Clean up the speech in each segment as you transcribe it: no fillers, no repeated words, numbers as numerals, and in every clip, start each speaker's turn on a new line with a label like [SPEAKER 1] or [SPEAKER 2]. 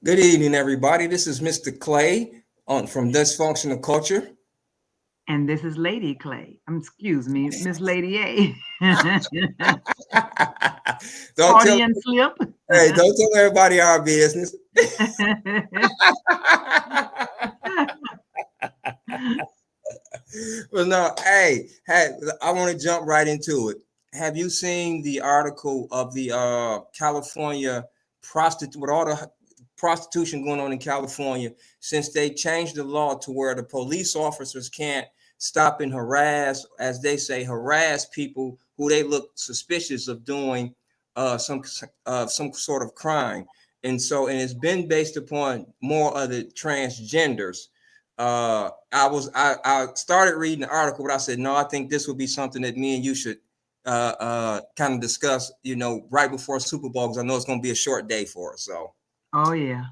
[SPEAKER 1] Good evening, everybody. This is Mr. Clay from Dysfunctional Culture.
[SPEAKER 2] And this is Lady Clay. Excuse me, Miss Lady A.
[SPEAKER 1] Don't tell,
[SPEAKER 2] Freudian slip.
[SPEAKER 1] hey, don't tell everybody our business. Well, no, hey, I want to jump right into it. Have you seen the article of the California prostitute with all the prostitution going on in California since they changed the law to where the police officers can't stop and harass, as they say, harass people who they look suspicious of doing some sort of crime, and it's been based upon more of the transgenders. I started reading the article, but I said no, I think this would be something that me and you should kind of discuss, right before Super Bowl, because I know it's going to be a short day for us.
[SPEAKER 2] Oh yeah.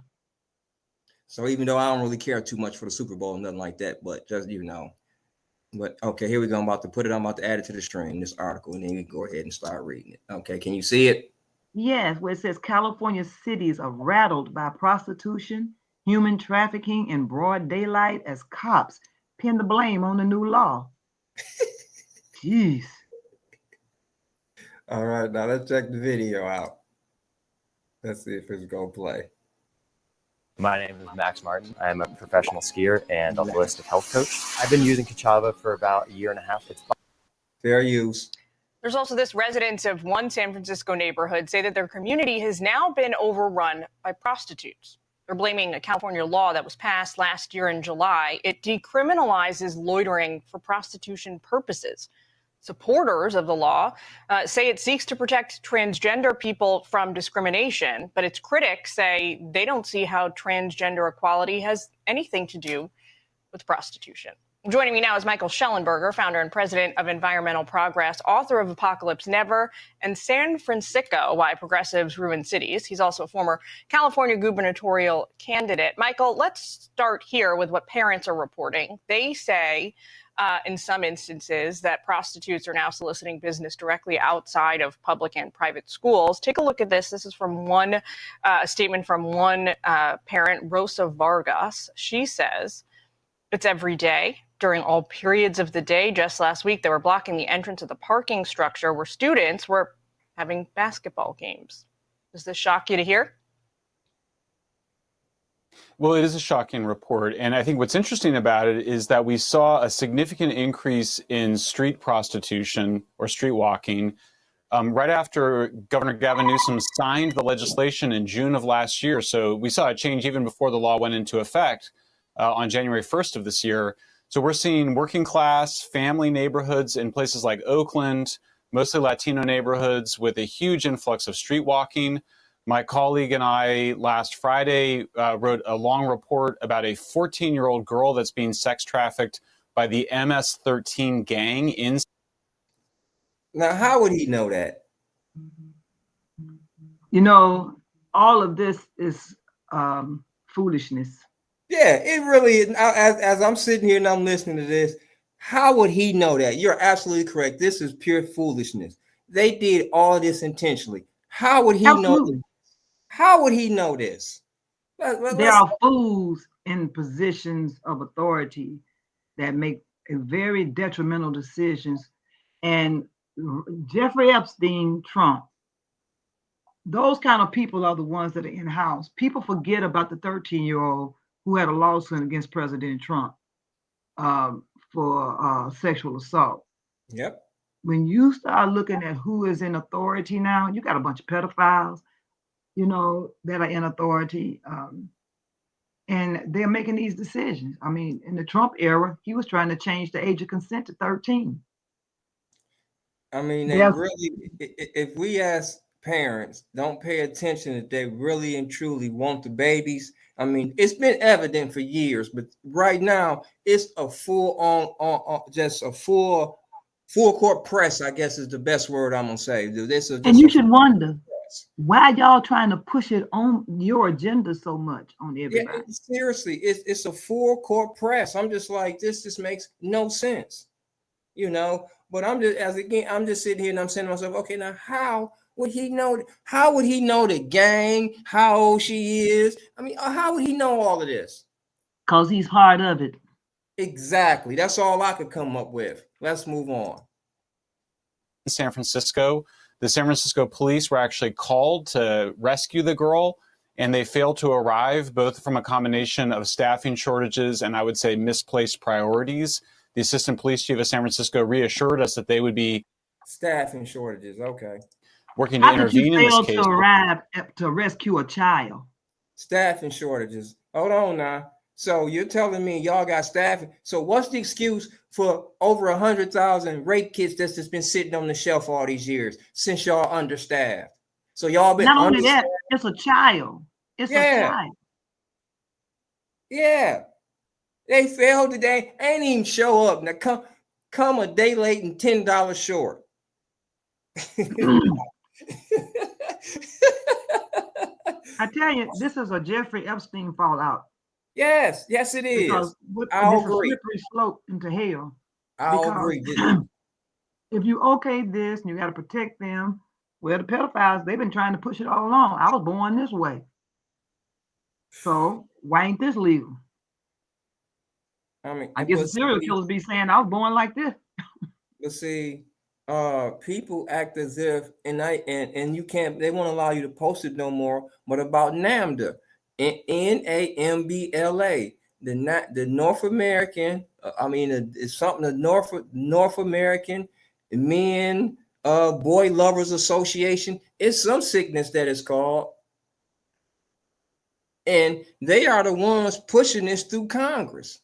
[SPEAKER 1] So even though I don't really care too much for the Super Bowl, nothing like that, but just But okay, here we go. I'm about to add it to the stream, this article, and then you go ahead and start reading it. Okay, can you see it?
[SPEAKER 2] Yes, where it says California cities are rattled by prostitution, human trafficking in broad daylight as cops pin the blame on the new law. Jeez.
[SPEAKER 1] All right, now let's check the video out. Let's see if it's gonna play.
[SPEAKER 3] My name is Max Martin. I am a professional skier and a holistic health coach. I've been using Kachava for about a year and a half. It's
[SPEAKER 1] fair use.
[SPEAKER 4] There's also this residents of one San Francisco neighborhood say that their community has now been overrun by prostitutes. They're blaming a California law that was passed last year in July. It decriminalizes loitering for prostitution purposes. Supporters of the law say it seeks to protect transgender people from discrimination, but its critics say they don't see how transgender equality has anything to do with prostitution. Joining me now is Michael Schellenberger, founder and president of Environmental Progress, author of Apocalypse Never and San Francisco, Why Progressives Ruin Cities. He's also a former California gubernatorial candidate. Michael, let's start here with what parents are reporting. They say in some instances that prostitutes are now soliciting business directly outside of public and private schools. Take a look at this. This is from a statement from one parent, Rosa Vargas. She says, it's every day during all periods of the day. Just last week, they were blocking the entrance of the parking structure where students were having basketball games. Does this shock you to hear?
[SPEAKER 5] Well, it is a shocking report. And I think what's interesting about it is that we saw a significant increase in street prostitution or street walking right after Governor Gavin Newsom signed the legislation in June of last year. So we saw a change even before the law went into effect on January 1st of this year. So we're seeing working class family neighborhoods in places like Oakland, mostly Latino neighborhoods with a huge influx of street walking. My colleague and I last Friday wrote a long report about a 14-year-old girl that's being sex trafficked by the MS-13 gang in.
[SPEAKER 1] Now, how would he know that?
[SPEAKER 2] All of this is foolishness.
[SPEAKER 1] Yeah, it really is. As I'm sitting here and I'm listening to this, how would he know that? You're absolutely correct. This is pure foolishness. They did all this intentionally. How would he know? How would he know this?
[SPEAKER 2] There are fools in positions of authority that make very detrimental decisions. And Jeffrey Epstein, Trump, those kind of people are the ones that are in house. People forget about the 13-year-old who had a lawsuit against President Trump for sexual assault.
[SPEAKER 1] Yep.
[SPEAKER 2] When you start looking at who is in authority now, you got a bunch of pedophiles, that are in authority, and they're making these decisions. I mean, in the Trump era, he was trying to change the age of consent to 13.
[SPEAKER 1] I mean, if we as parents don't pay attention that they really and truly want the babies, I mean, it's been evident for years, but right now it's a full court press, I guess is the best word I'm gonna say.
[SPEAKER 2] And you should wonder why y'all trying to push it on your agenda so much on everybody.
[SPEAKER 1] Yeah, seriously, it's a full court press. I'm just like, this just makes no sense, But I'm just sitting here and I'm saying to myself, okay, now how would he know? How would he know the gang, how old she is? I mean, how would he know all of this?
[SPEAKER 2] Because he's part of it.
[SPEAKER 1] Exactly. That's all I could come up with. Let's move on.
[SPEAKER 5] In San Francisco, the San Francisco police were actually called to rescue the girl, and they failed to arrive, both from a combination of staffing shortages and, I would say, misplaced priorities. The assistant police chief of San Francisco reassured us that they would be
[SPEAKER 1] staffing shortages. Okay.
[SPEAKER 5] Working to intervene in this case.
[SPEAKER 2] How could you fail to arrive to rescue a child?
[SPEAKER 1] Staffing shortages. Hold on now. So you're telling me y'all got staffing. So what's the excuse for over 100,000 rape kits that's just been sitting on the shelf all these years since y'all understaffed? So y'all been
[SPEAKER 2] not only that, it's a child. It's a child.
[SPEAKER 1] Yeah. They failed today. Ain't even show up. Now come a day late and $10 short.
[SPEAKER 2] I tell you, this is a Jeffrey Epstein fallout.
[SPEAKER 1] Yes, it is.
[SPEAKER 2] Because
[SPEAKER 1] I'll
[SPEAKER 2] this
[SPEAKER 1] agree.
[SPEAKER 2] Is a slippery slope into hell.
[SPEAKER 1] I'll agree.
[SPEAKER 2] If you okay this and you got to protect them, well, the pedophiles, they've been trying to push it all along. I was born this way. So why ain't this legal?
[SPEAKER 1] I mean,
[SPEAKER 2] I guess the serial killers be saying I was born like this.
[SPEAKER 1] But see, people act as if, and you can't, they won't allow you to post it no more, but about NAMBLA, NAMBLA, the North American, it's something, the North American Men, Boy Lovers Association. It's some sickness that is called. And they are the ones pushing this through Congress.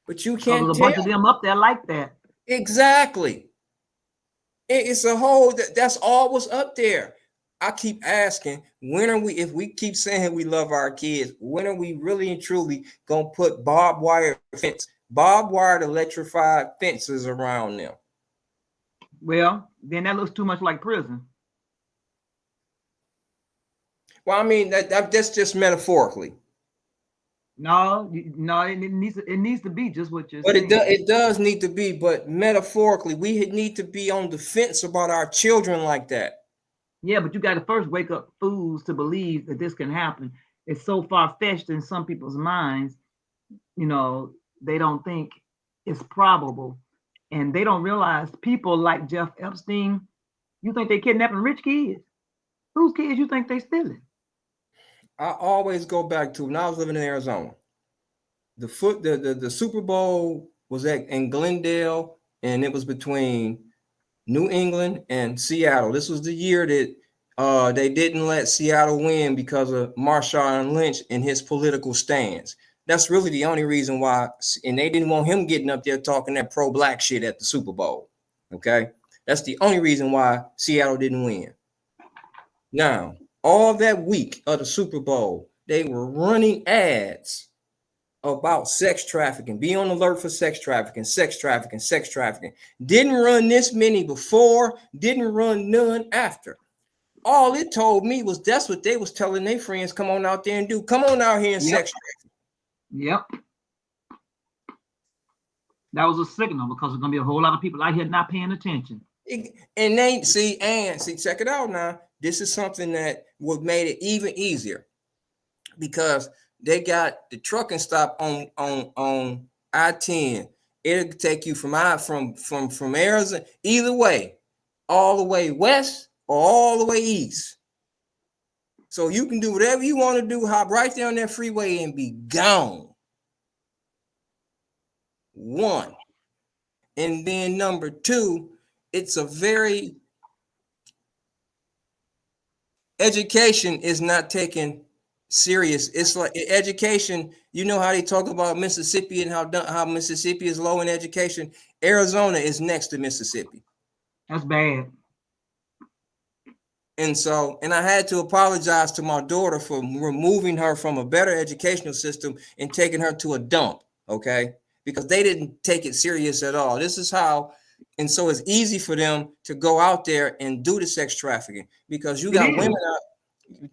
[SPEAKER 1] But you can't
[SPEAKER 2] there's a bunch of them up there like that.
[SPEAKER 1] Exactly. It's a whole, that's all what's up there. I keep asking, when are we, if we keep saying we love our kids, when are we really and truly going to put barbed wire electrified fences around them?
[SPEAKER 2] Well, then that looks too much like prison.
[SPEAKER 1] Well, I mean, that's just metaphorically.
[SPEAKER 2] No, it needs to be just what you're
[SPEAKER 1] saying.
[SPEAKER 2] But
[SPEAKER 1] it does need to be, but metaphorically, we need to be on the fence about our children like that.
[SPEAKER 2] Yeah, but you got to first wake up fools to believe that this can happen. It's so far-fetched in some people's minds, they don't think it's probable. And they don't realize people like Jeff Epstein, you think they kidnapping rich kids? Whose kids you think they stealing?
[SPEAKER 1] I always go back to when I was living in Arizona. The Super Bowl was in Glendale, and it was between New England and Seattle. This was the year that they didn't let Seattle win because of Marshawn Lynch and his political stance. That's really the only reason why, and they didn't want him getting up there talking that pro-black shit at the Super Bowl. Okay, that's the only reason why Seattle didn't win. Now, all that week of the Super Bowl, they were running ads about sex trafficking. Be on alert for sex trafficking, sex trafficking, sex trafficking. Didn't run this many before, didn't run none after. All it told me was that's what they was telling their friends, come on out there and do. Come on out here and sex traffic.
[SPEAKER 2] Yep. That was a signal because there's going to be a whole lot of people out here not paying attention.
[SPEAKER 1] And they see, check it out now. This is something that would made it even easier because they got the trucking stop on I-10. It'll take you from Arizona, either way, all the way west or all the way east. So you can do whatever you want to do, hop right there on that freeway and be gone. One. And then number two, it's a very, education is not taken serious. It's like education, you know how they talk about Mississippi and how Mississippi is low in education. Arizona is next to Mississippi.
[SPEAKER 2] That's bad.
[SPEAKER 1] And I had to apologize to my daughter for removing her from a better educational system and taking her to a dump, okay? Because they didn't take it serious at all. This is how, and so it's easy for them to go out there and do the sex trafficking because you got women out.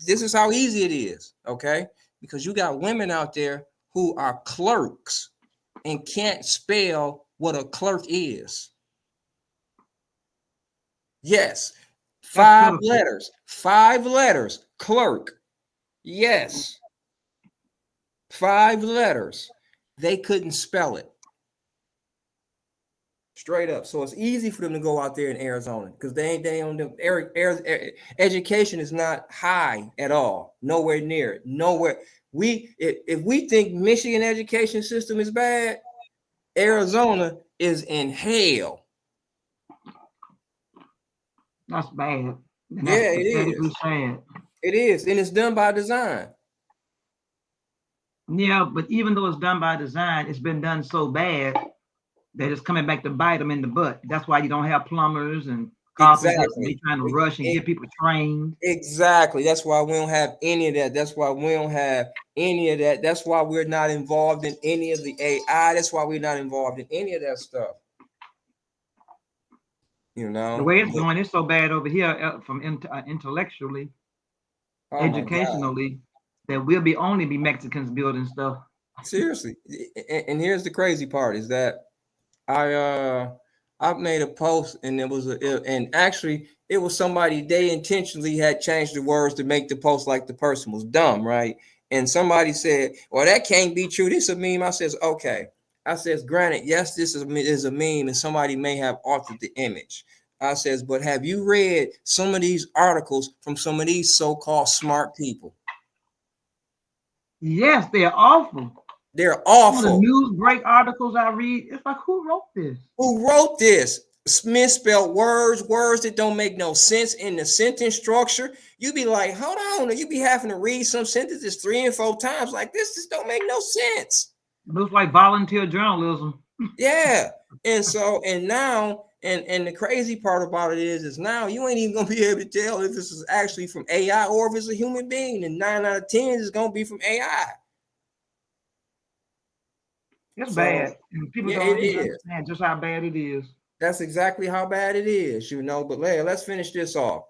[SPEAKER 1] This is how easy it is, okay? Because you got women out there who are clerks and can't spell what a clerk is. Yes, 5 letters. 5 letters. Clerk. Yes. 5 letters. They couldn't spell it. Straight up. So it's easy for them to go out there in Arizona because they on the education is not high at all. Nowhere near it. Nowhere. If we think Michigan education system is bad, Arizona is in hell.
[SPEAKER 2] That's bad. And
[SPEAKER 1] Yeah,
[SPEAKER 2] that's
[SPEAKER 1] it is.
[SPEAKER 2] sad.
[SPEAKER 1] It is, and it's done by design.
[SPEAKER 2] Yeah, but even though it's done by design, it's been done so bad that it's coming back to bite them in the butt. That's why you don't have plumbers and carpenters.
[SPEAKER 1] Exactly.
[SPEAKER 2] They trying to rush and get people trained.
[SPEAKER 1] Exactly. That's why we don't have any of that. That's why we don't have any of that. That's why we're not involved in any of the AI. That's why we're not involved in any of that stuff. You know,
[SPEAKER 2] the way it's going, it's so bad over here from intellectually, educationally, that we'll only be Mexicans building stuff.
[SPEAKER 1] Seriously. And here's the crazy part is that I made a post and it was somebody, they intentionally had changed the words to make the post like the person was dumb, right? And somebody said, well, that can't be true. This is a meme. I says, okay. I says, granted, yes, this is a meme and somebody may have altered the image. I says, but have you read some of these articles from some of these so-called smart people?
[SPEAKER 2] Yes, they're awful.
[SPEAKER 1] They're awful.
[SPEAKER 2] Some of the news break articles I read, it's like, who wrote this?
[SPEAKER 1] Who wrote this? Misspelled words that don't make no sense in the sentence structure. You be like, hold on, you be having to read some sentences 3 and 4 times. Like this just don't make no sense.
[SPEAKER 2] It looks like volunteer journalism.
[SPEAKER 1] Yeah. And so, and now, and the crazy part about it is now you ain't even gonna be able to tell if this is actually from AI or if it's a human being. And 9 out of 10 is gonna be from AI.
[SPEAKER 2] It's bad. And people don't understand just how bad it is.
[SPEAKER 1] That's exactly how bad it is, you know. But let's finish this off.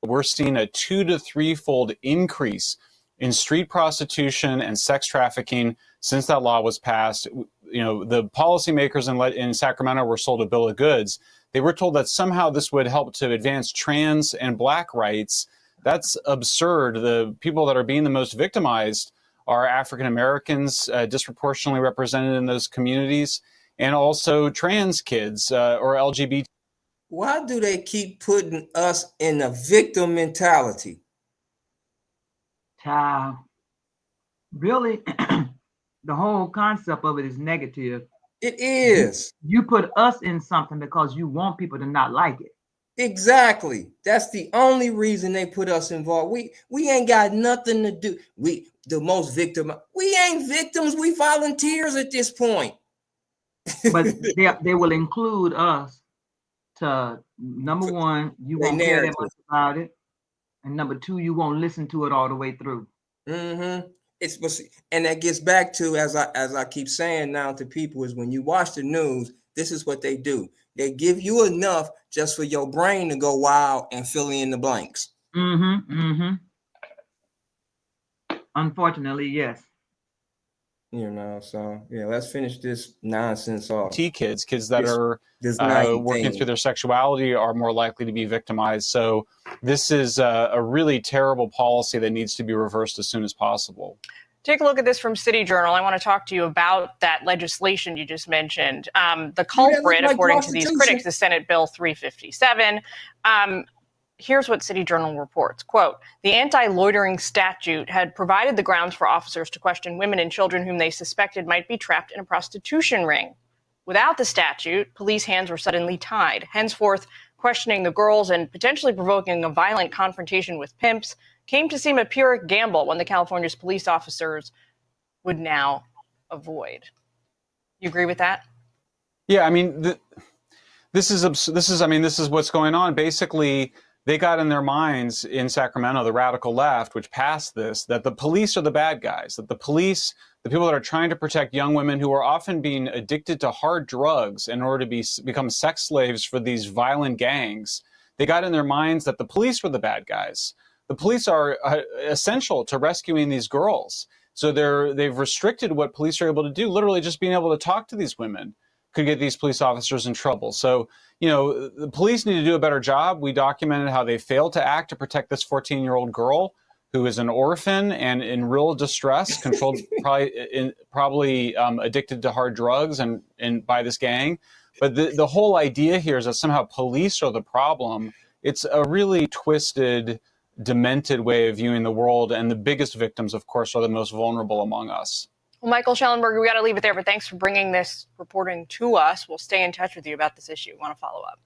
[SPEAKER 5] We're seeing a 2 to 3-fold increase in street prostitution and sex trafficking since that law was passed. You know, the policymakers in Sacramento were sold a bill of goods. They were told that somehow this would help to advance trans and Black rights. That's absurd. The people that are being the most victimized are African Americans, disproportionately represented in those communities, and also trans kids or LGBT.
[SPEAKER 1] Why do they keep putting us in a victim mentality?
[SPEAKER 2] Child, really, the whole concept of it is negative.
[SPEAKER 1] It is.
[SPEAKER 2] You put us in something because you want people to not like it.
[SPEAKER 1] Exactly. That's the only reason they put us involved. We ain't got nothing to do. We ain't victims. We volunteers at this point.
[SPEAKER 2] But they will include us to, number one, you won't care that much about it, and number 2, you won't listen to it all the way through.
[SPEAKER 1] Mm-hmm. And that gets back to, as I keep saying now to people, is when you watch the news, this is what they do. They give you enough just for your brain to go wild and fill in the blanks.
[SPEAKER 2] Mm-hmm. Mm-hmm. Unfortunately, yes.
[SPEAKER 1] You know, so yeah, let's finish this nonsense off.
[SPEAKER 5] Kids that are working through their sexuality are more likely to be victimized. So this is a really terrible policy that needs to be reversed as soon as possible.
[SPEAKER 4] Take a look at this from City Journal. I want to talk to you about that legislation you just mentioned. The culprit, according to these critics, is Senate Bill 357. Here's what City Journal reports. Quote, the anti-loitering statute had provided the grounds for officers to question women and children whom they suspected might be trapped in a prostitution ring. Without the statute, police hands were suddenly tied. Henceforth, questioning the girls and potentially provoking a violent confrontation with pimps came to seem a pure gamble, one that California's police officers would now avoid. You agree with that?
[SPEAKER 5] Yeah, I mean, this is what's going on. Basically, they got in their minds in Sacramento, the radical left, which passed this, that the police are the bad guys, that the police, the people that are trying to protect young women who are often being addicted to hard drugs in order to become sex slaves for these violent gangs, they got in their minds that the police were the bad guys. The police are essential to rescuing these girls. So they've restricted what police are able to do, literally just being able to talk to these women. could get these police officers in trouble. So, the police need to do a better job. We documented how they failed to act to protect this 14-year-old girl who is an orphan and in real distress, controlled, probably addicted to hard drugs and by this gang. But the whole idea here is that somehow police are the problem. It's a really twisted, demented way of viewing the world, and the biggest victims, of course, are the most vulnerable among us.
[SPEAKER 4] Well, Michael Schellenberger, we got to leave it there, but thanks for bringing this reporting to us. We'll stay in touch with you about this issue. Want to follow up?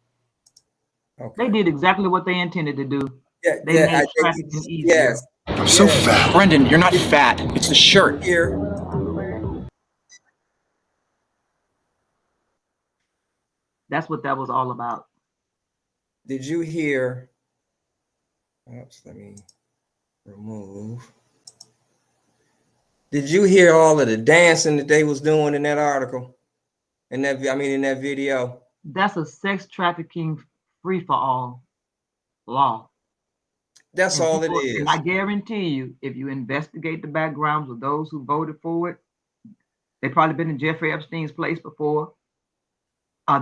[SPEAKER 2] Okay. They did exactly what they intended to do.
[SPEAKER 1] Yeah,
[SPEAKER 2] they made trafficking easier.
[SPEAKER 1] Yes.
[SPEAKER 6] I'm so fat. Brendan, you're not fat. It's the shirt.
[SPEAKER 1] Here.
[SPEAKER 2] That's what that was all about.
[SPEAKER 1] Did you hear? Oops, let me remove. Did you hear all of the dancing that they was doing in that article? In that video?
[SPEAKER 2] That's a sex trafficking free-for-all law.
[SPEAKER 1] That's all it is.
[SPEAKER 2] And I guarantee you, if you investigate the backgrounds of those who voted for it, they've probably been in Jeffrey Epstein's place before.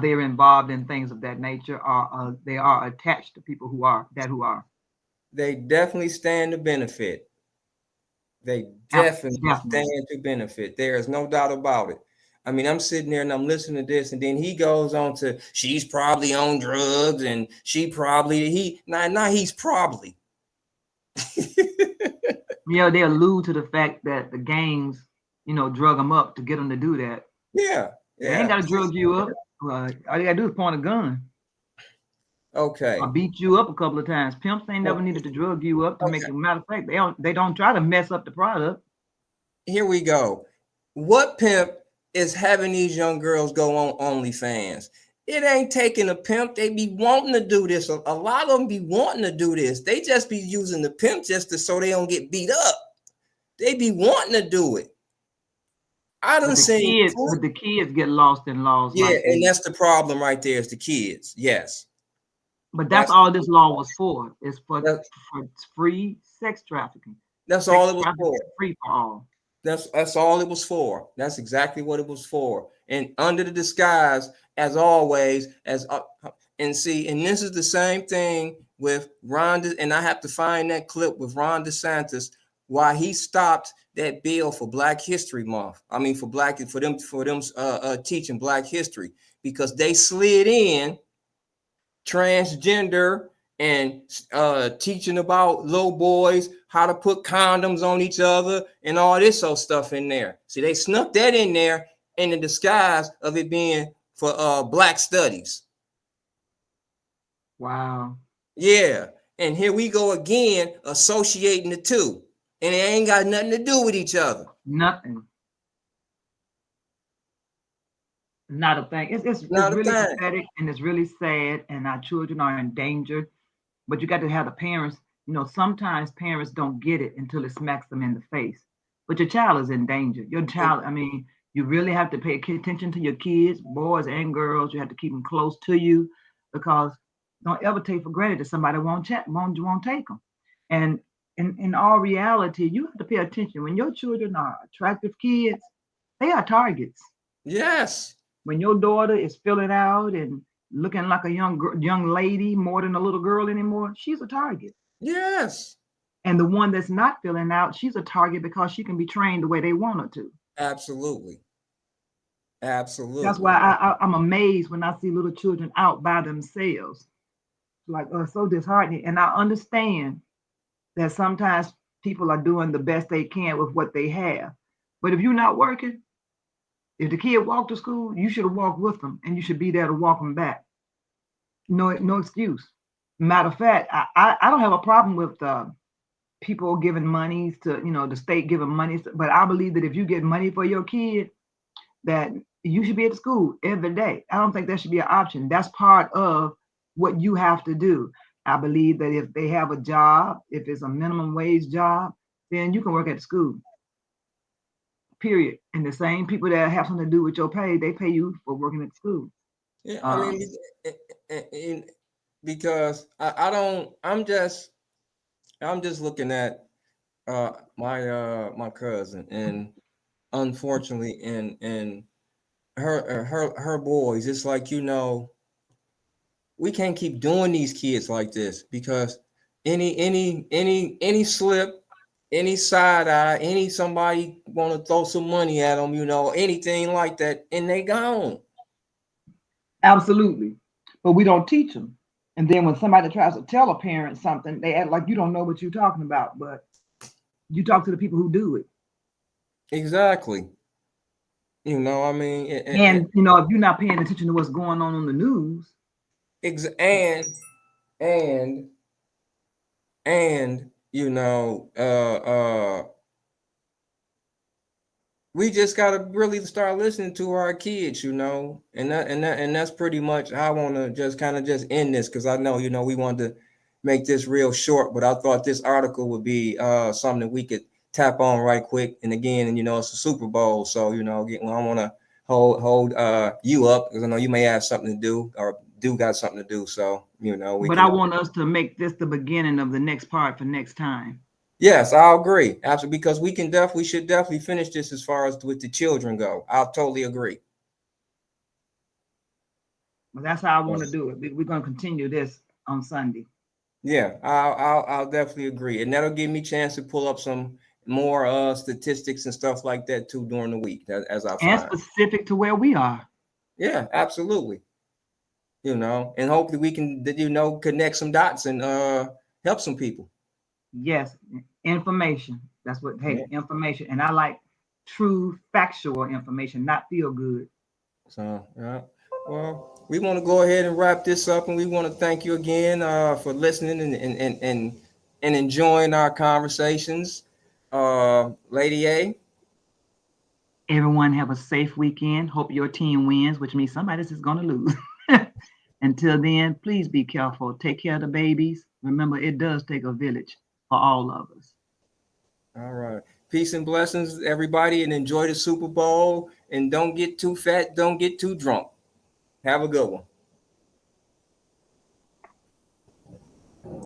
[SPEAKER 2] They're involved in things of that nature, or they are attached to people who are.
[SPEAKER 1] They definitely stand to benefit. They definitely stand to benefit. There is no doubt about it. I mean, I'm sitting there and I'm listening to this, and then he goes on to, she's probably on drugs, and he's probably.
[SPEAKER 2] Yeah, they allude to the fact that the gangs, drug them up to get them to do that.
[SPEAKER 1] Yeah.
[SPEAKER 2] They ain't got to drug you up. All you got to do is point a gun.
[SPEAKER 1] Okay.
[SPEAKER 2] Or beat you up a couple of times. Pimps ain't never needed to drug you up to make it. Matter of fact, they don't try to mess up the product.
[SPEAKER 1] Here we go. What pimp is having these young girls go on OnlyFans? It ain't taking a pimp. They be wanting to do this. A lot of them be wanting to do this. They just be using the pimp so they don't get beat up. They be wanting to do it. I done seen
[SPEAKER 2] kids, but the kids get lost in laws.
[SPEAKER 1] Yeah, and that's the problem right there is the kids. Yes.
[SPEAKER 2] But that's all this law was for. It's for free sex trafficking.
[SPEAKER 1] That's all it was for.
[SPEAKER 2] Free for all.
[SPEAKER 1] That's all it was for. That's exactly what it was for. And under the disguise, as always, and this is the same thing with Ron. And I have to find that clip with Ron DeSantis, why he stopped that bill for Black History Month. I mean, for them teaching Black history, because they slid in transgender and teaching about little boys, how to put condoms on each other and all this old stuff in there. See, they snuck that in there in the disguise of it being for Black studies.
[SPEAKER 2] Wow.
[SPEAKER 1] Yeah. And here we go again, associating the two. And it ain't got nothing to do with each other.
[SPEAKER 2] Nothing. Not a thing. It's really pathetic, and it's really sad, and our children are in danger. But you got to have the parents, sometimes parents don't get it until it smacks them in the face. But your child is in danger. Your child, you really have to pay attention to your kids, boys and girls. You have to keep them close to you, because don't ever take for granted that somebody won't take them. And in all reality, you have to pay attention. When your children are attractive kids, they are targets.
[SPEAKER 1] Yes.
[SPEAKER 2] When your daughter is filling out and looking like a young lady more than a little girl anymore, she's a target.
[SPEAKER 1] Yes.
[SPEAKER 2] And the one that's not filling out, she's a target because she can be trained the way they want her to.
[SPEAKER 1] Absolutely. Absolutely.
[SPEAKER 2] That's why I'm amazed when I see little children out by themselves. Like, so disheartening. And I understand that sometimes people are doing the best they can with what they have. But if you're not working, if the kid walked to school, you should have walked with them, and you should be there to walk them back. No excuse. Matter of fact, I don't have a problem with people giving monies to, the state giving money. But I believe that if you get money for your kid, that you should be at school every day. I don't think that should be an option. That's part of what you have to do. I believe that if they have a job, if it's a minimum wage job, then you can work at the school. Period. And the same people that have something to do with your pay, they pay you for working at school.
[SPEAKER 1] Yeah, because I'm just looking at my cousin, and unfortunately, and her boys. It's like, you know, we can't keep doing these kids like this, because any slip, any side eye, any somebody want to throw some money at them, you know, anything like that, and they gone.
[SPEAKER 2] Absolutely. But we don't teach them. And then when somebody tries to tell a parent something, they act like you don't know what you're talking about. But you talk to the people who do it.
[SPEAKER 1] Exactly. You know, I mean,
[SPEAKER 2] And you know, if you're not paying attention to what's going on the news,
[SPEAKER 1] and you know, we just gotta really start listening to our kids, you know, and that's pretty much how I want to just kind of just end this, because I know, you know, we wanted to make this real short, but I thought this article would be something that we could tap on right quick. And again, and you know, it's a Super Bowl, so you know, I want to hold you up, because I know you may have something to do, or do got something to do, so you know,
[SPEAKER 2] but I want us to make this the beginning of the next part for next time.
[SPEAKER 1] Yes, I'll agree. Absolutely, because we should definitely finish this as far as with the children go. I'll totally agree.
[SPEAKER 2] But that's how I want to do it. We're going to continue this on Sunday.
[SPEAKER 1] Yeah, I'll definitely agree, and that'll give me a chance to pull up some more statistics and stuff like that too during the week, as I
[SPEAKER 2] And
[SPEAKER 1] find.
[SPEAKER 2] specific to where we are.
[SPEAKER 1] Yeah, absolutely. You know, and hopefully we can, you know, connect some dots and help some people.
[SPEAKER 2] Yes, information. That's what, hey,
[SPEAKER 1] Yeah.
[SPEAKER 2] information. And I like true factual information, not feel good.
[SPEAKER 1] So, yeah. Well, we want to go ahead and wrap this up, and we want to thank you again for listening and enjoying our conversations. Lady A.
[SPEAKER 2] Everyone have a safe weekend. Hope your team wins, which means somebody's is going to lose. Until then, please be careful. Take care of the babies. Remember, it does take a village for all of us.
[SPEAKER 1] All right. Peace and blessings, everybody, and enjoy the Super Bowl. And don't get too fat. Don't get too drunk. Have a good one.